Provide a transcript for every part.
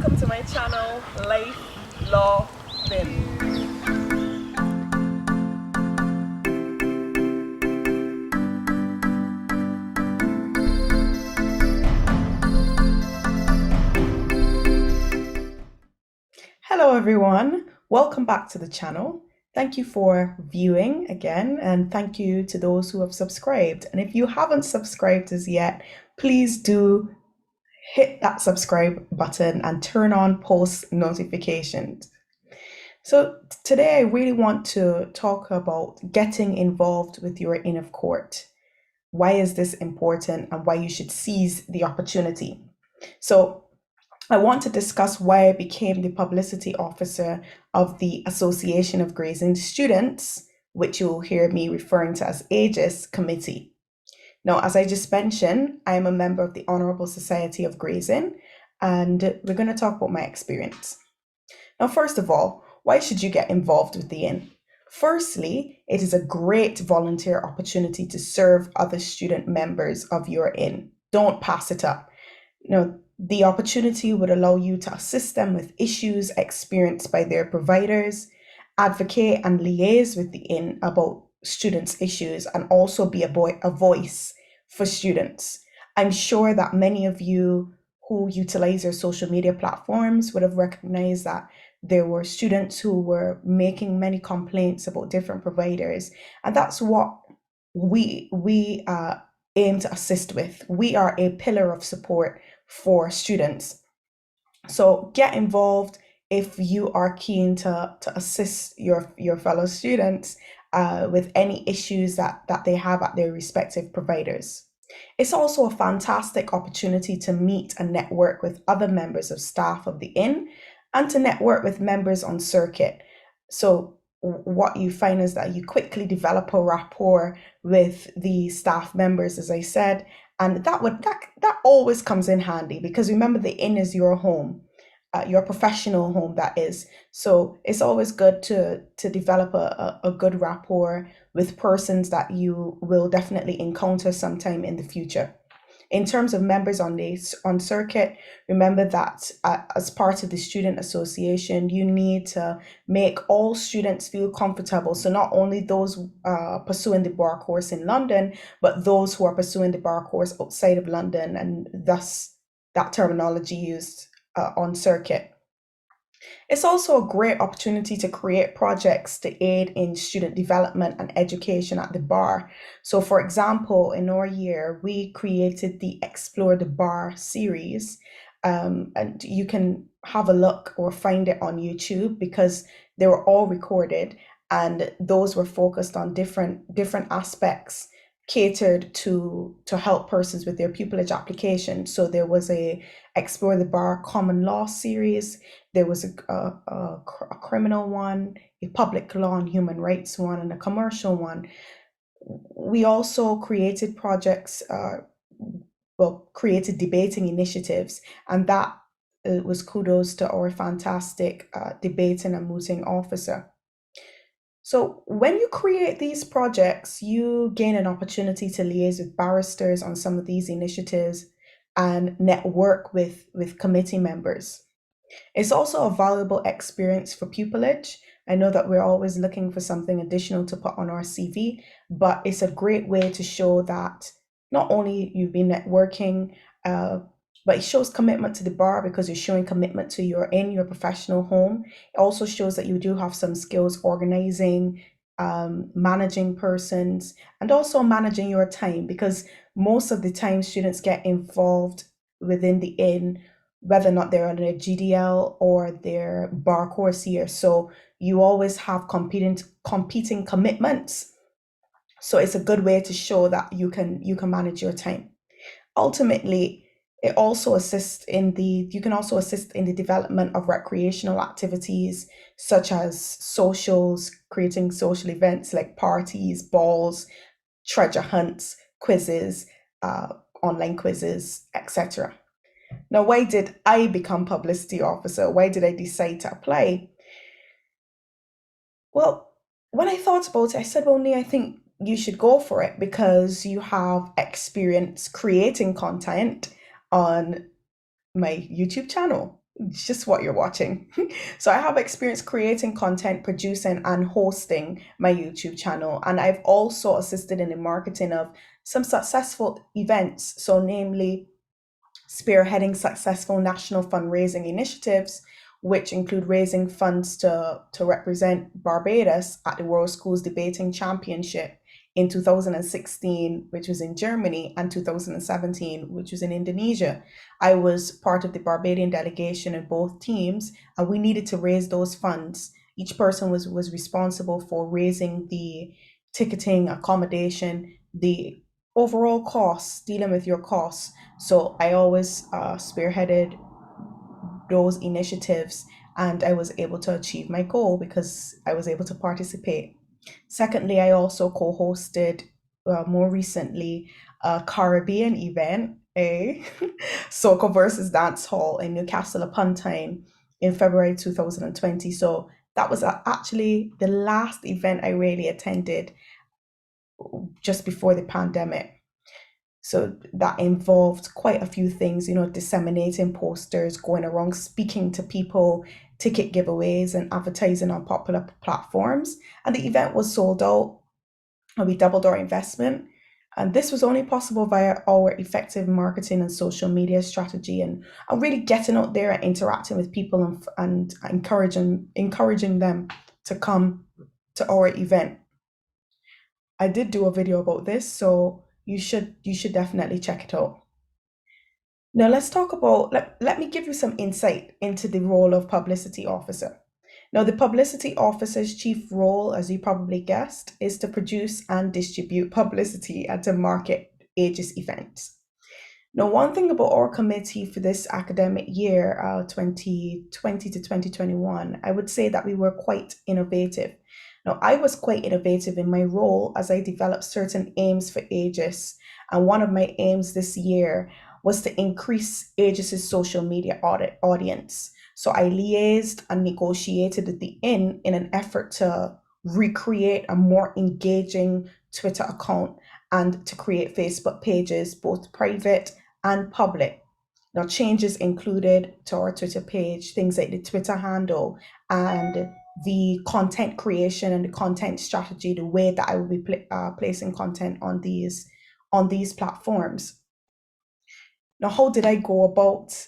welcome to my channel, Life, Law, Then. Hello everyone, welcome back to the channel. Thank you for viewing again, and thank you to those who have subscribed. And if you haven't subscribed as yet, please do hit that subscribe button and turn on post notifications. So today I really want to talk about getting involved with your inn of court. Why is this important and why you should seize the opportunity? So I want to discuss why I became the publicity officer of the Association of Grazing Students, which you'll hear me referring to as AGIS committee. Now, as I just mentioned, I am a member of the Honorable Society of Grazing, and we're going to talk about my experience. Now, first of all, why should you get involved with the inn? Firstly, it is a great volunteer opportunity to serve other student members of your inn. Don't pass it up. Now, the opportunity would allow you to assist them with issues experienced by their providers, advocate and liaise with the inn about students' issues, and also be a voice for students. I'm sure that many of you who utilize your social media platforms would have recognized that there were students who were making many complaints about different providers, and that's what we aim to assist with. We are a pillar of support for students. So get involved if you are keen to assist your fellow students with any issues that they have at their respective providers. It's also a fantastic opportunity to meet and network with other members of staff of the inn and to network with members on circuit. So what you find is that you quickly develop a rapport with the staff members, as I said, and that always comes in handy because remember the inn is your home, your professional home, that is. So it's always good to develop a good rapport with persons that you will definitely encounter sometime in the future. In terms of members on circuit, remember that as part of the student association, you need to make all students feel comfortable. So not only those pursuing the bar course in London, but those who are pursuing the bar course outside of London, and thus that terminology used on circuit. It's also a great opportunity to create projects to aid in student development and education at the bar. So, for example, in our year, we created the Explore the Bar series, and you can have a look or find it on YouTube because they were all recorded, and those were focused on different aspects catered to help persons with their pupillage application. So there was a Explore the Bar common law series, there was a criminal one, a public law and human rights one, and a commercial one. We also created projects, created debating initiatives, and that was kudos to our fantastic debating and mooting officer. So when you create these projects, you gain an opportunity to liaise with barristers on some of these initiatives and network with committee members. It's also a valuable experience for pupillage. I know that we're always looking for something additional to put on our CV, but it's a great way to show that not only you've been networking, but it shows commitment to the bar because you're showing commitment to your professional home. It also shows that you do have some skills organizing, managing persons, and also managing your time, because most of the time students get involved within the inn, whether or not they're on their GDL or their bar course year. So you always have competing commitments. So it's a good way to show that you can manage your time. Ultimately, it also assists in the you can also assist in the development of recreational activities such as socials, creating social events like parties, balls, treasure hunts, quizzes, online quizzes, etc. Now, why did I become publicity officer? Why did I decide to apply? Well, when I thought about it, I said, well, Nia, I think you should go for it because you have experience creating content on my YouTube channel. It's just what you're watching. So I have experience creating content, producing, and hosting my YouTube channel. And I've also assisted in the marketing of some successful events. So, namely, spearheading successful national fundraising initiatives, which include raising funds to represent Barbados at the World Schools Debating Championship in 2016, which was in Germany, and 2017, which was in Indonesia. I was part of the Barbadian delegation in both teams, and we needed to raise those funds. Each person was responsible for raising the ticketing, accommodation, the overall costs, dealing with your costs. So I always spearheaded those initiatives, and I was able to achieve my goal because I was able to participate. Secondly, I also co hosted more recently a Caribbean event, a Soca versus Dance Hall in Newcastle upon Tyne in February 2020. So that was actually the last event I really attended just before the pandemic. So that involved quite a few things, disseminating posters, going around speaking to people, ticket giveaways, and advertising on popular platforms. And the event was sold out, and we doubled our investment. And this was only possible via our effective marketing and social media strategy, and really getting out there and interacting with people, and encouraging them to come to our event. I did do a video about this, so you should definitely check it out. Now let's talk about let me give you some insight into the role of publicity officer. Now, the publicity officer's chief role, as you probably guessed, is to produce and distribute publicity and to market AGIS events. Now, one thing about our committee for this academic year, 2020 to 2021, I would say that we were quite innovative. Now, I was quite innovative in my role as I developed certain aims for AGIS. And one of my aims this year was to increase AGIS's social media audience. So I liaised and negotiated with the in an effort to recreate a more engaging Twitter account and to create Facebook pages, both private and public. Now, changes included to our Twitter page, things like the Twitter handle and the content creation and the content strategy, the way that I will be placing content on these platforms. Now, how did I go about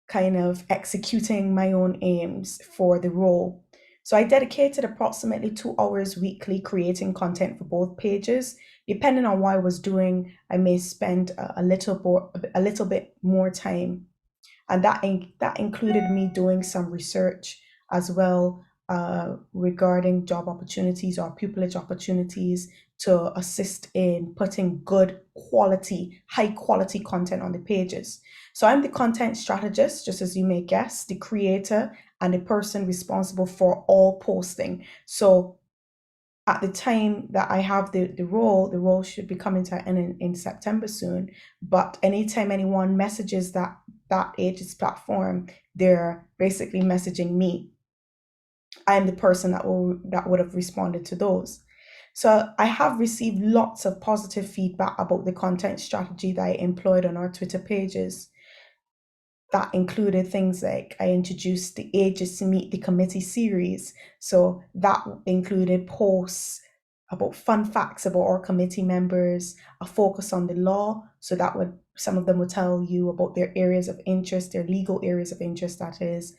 kind of executing my own aims for the role? So I dedicated approximately 2 hours weekly creating content for both pages. Depending on what I was doing, I may spend a little bit more time, and that included me doing some research as well, regarding job opportunities or pupillage opportunities to assist in putting good quality, high quality content on the pages. So I'm the content strategist, just as you may guess, the creator and the person responsible for all posting. So at the time that I have the role should be coming to an end in September soon. But anytime anyone messages that ages platform, they're basically messaging me. I'm the person that would have responded to those. So I have received lots of positive feedback about the content strategy that I employed on our Twitter pages. That included things like I introduced the Ages to Meet the Committee series. So that included posts about fun facts about our committee members, a focus on the law. So that would some of them would tell you about their areas of interest, their legal areas of interest, that is,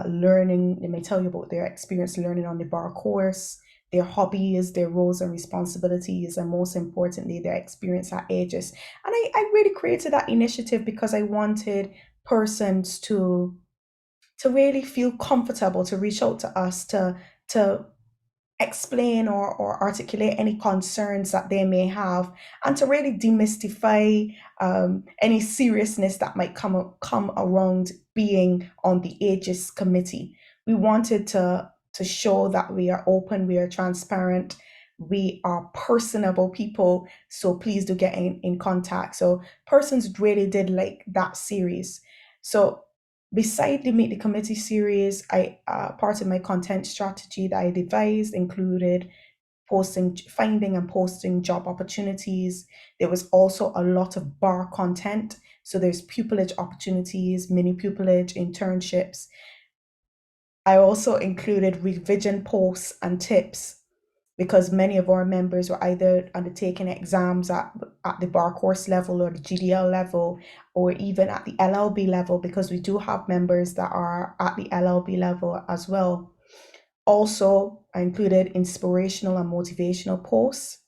learning. They may tell you about their experience learning on the bar course, their hobbies, their roles and responsibilities, and most importantly, their experience at Aegis. And I really created that initiative because I wanted persons to really feel comfortable to reach out to us to explain or articulate any concerns that they may have, and to really demystify any seriousness that might come around being on the Aegis committee. We wanted to show that we are open, we are transparent, we are personable people. So please do get in contact. So persons really did like that series. So beside the Meet the Committee series, I part of my content strategy that I devised included finding and posting job opportunities. There was also a lot of bar content. So there's pupillage opportunities, mini pupillage, internships. I also included revision posts and tips because many of our members were either undertaking exams at the bar course level or the GDL level, or even at the LLB level, because we do have members that are at the LLB level as well. Also, I included inspirational and motivational posts,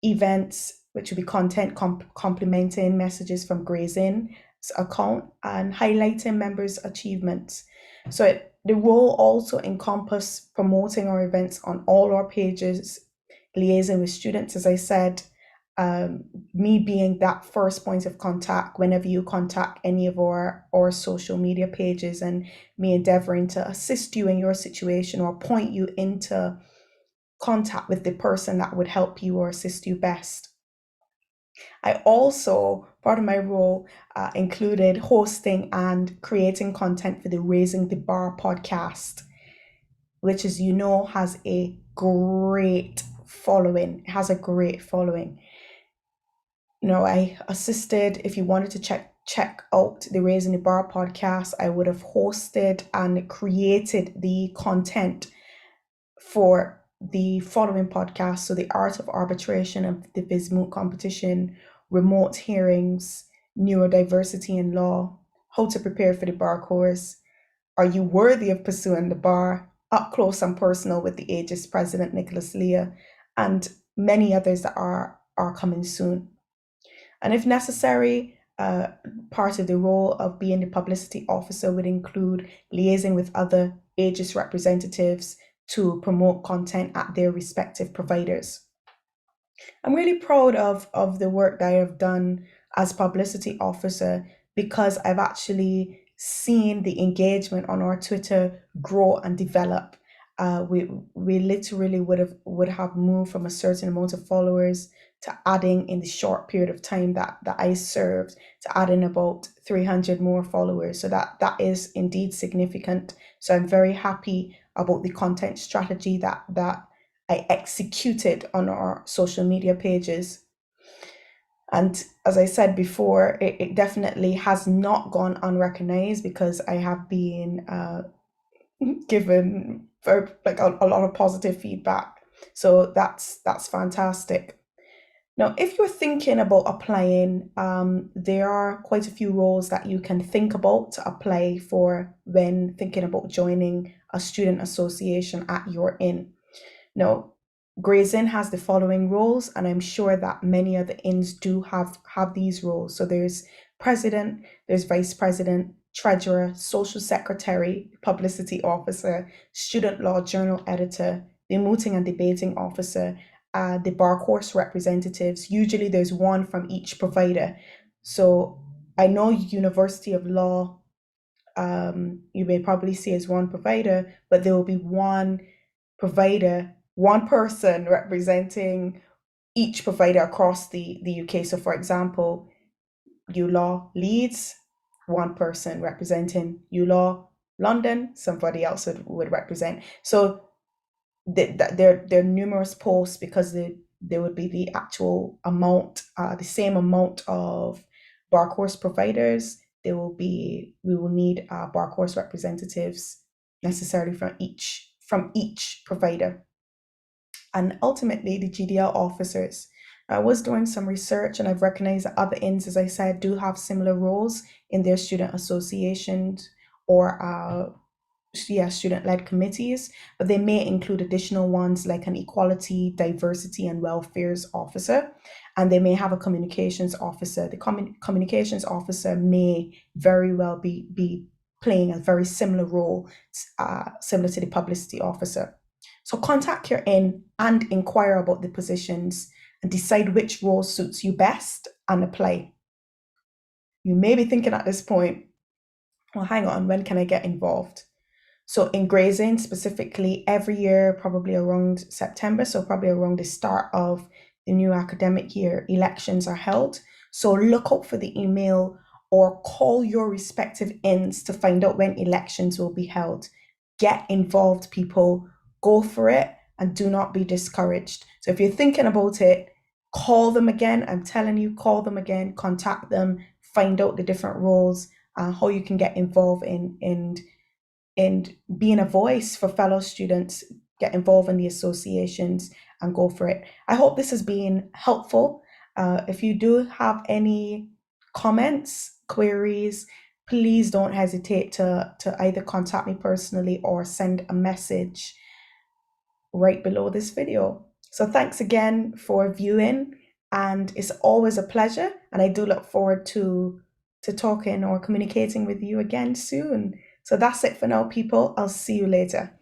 events, which would be content complementing messages from Gray's Inn's account and highlighting members' achievements. So the role also encompassed promoting our events on all our pages, liaising with students, as I said, me being that first point of contact whenever you contact any of our social media pages, and me endeavoring to assist you in your situation or point you into contact with the person that would help you or assist you best. I also, part of my role included hosting and creating content for the Raising the Bar podcast, which, as you know, has a great following. It has a great following. I assisted. If you wanted to check out the Raising the Bar podcast, I would have hosted and created the content for the following podcast. So the art of arbitration of the Bismuth competition, remote hearings, neurodiversity in law, how to prepare for the bar course, are you worthy of pursuing the bar, up close and personal with the AGIS president Nicholas Leah, and many others that are coming soon. And if necessary, part of the role of being the publicity officer would include liaising with other AGIS representatives to promote content at their respective providers. I'm really proud of the work that I have done as publicity officer, because I've actually seen the engagement on our Twitter grow and develop. We literally would have moved from a certain amount of followers to adding, in the short period of time that I served, to adding about 300 more followers. So that is indeed significant. So I'm very happy about the content strategy that I executed on our social media pages. And as I said before, it definitely has not gone unrecognized, because I have been given a lot of positive feedback. So that's fantastic. Now, if you're thinking about applying, there are quite a few roles that you can think about to apply for when thinking about joining a student association at your inn. Now, Gray's Inn has the following roles, and I'm sure that many other inns do have these roles. So there's president, there's vice president, treasurer, social secretary, publicity officer, student law journal editor, the mooting and debating officer, the bar course representatives. Usually there's one from each provider. So I know University of Law, you may probably see as one provider, but there will be one provider, one person representing each provider across the UK. So for example, ULaw Leeds, one person representing ULaw London, somebody else would represent. So there are numerous posts, because there would be the actual amount, the same amount of bar course providers. We will need bar course representatives necessarily from each provider. And ultimately the GDL officers. I was doing some research, and I've recognized that other inns, as I said, do have similar roles in their student associations or student-led committees, but they may include additional ones like an equality, diversity, and welfares officer, and they may have a communications officer. The communications officer may very well be playing a very similar role, similar to the publicity officer. So contact your inn and inquire about the positions and decide which role suits you best and apply. You may be thinking at this point, well, hang on, when can I get involved? So in Gray's Inn specifically, every year, probably around September, so probably around the start of the new academic year, elections are held. So look out for the email or call your respective inns to find out when elections will be held. Get involved, people. Go for it. and do not be discouraged. So if you're thinking about it, call them again. I'm telling you, call them again, contact them, find out the different roles, how you can get involved in being a voice for fellow students, get involved in the associations and go for it. I hope this has been helpful. If you do have any comments, queries, please don't hesitate to either contact me personally or send a message right below this video. So thanks again for viewing, and it's always a pleasure, and I do look forward to talking or communicating with you again soon. So that's it for now, people. I'll see you later.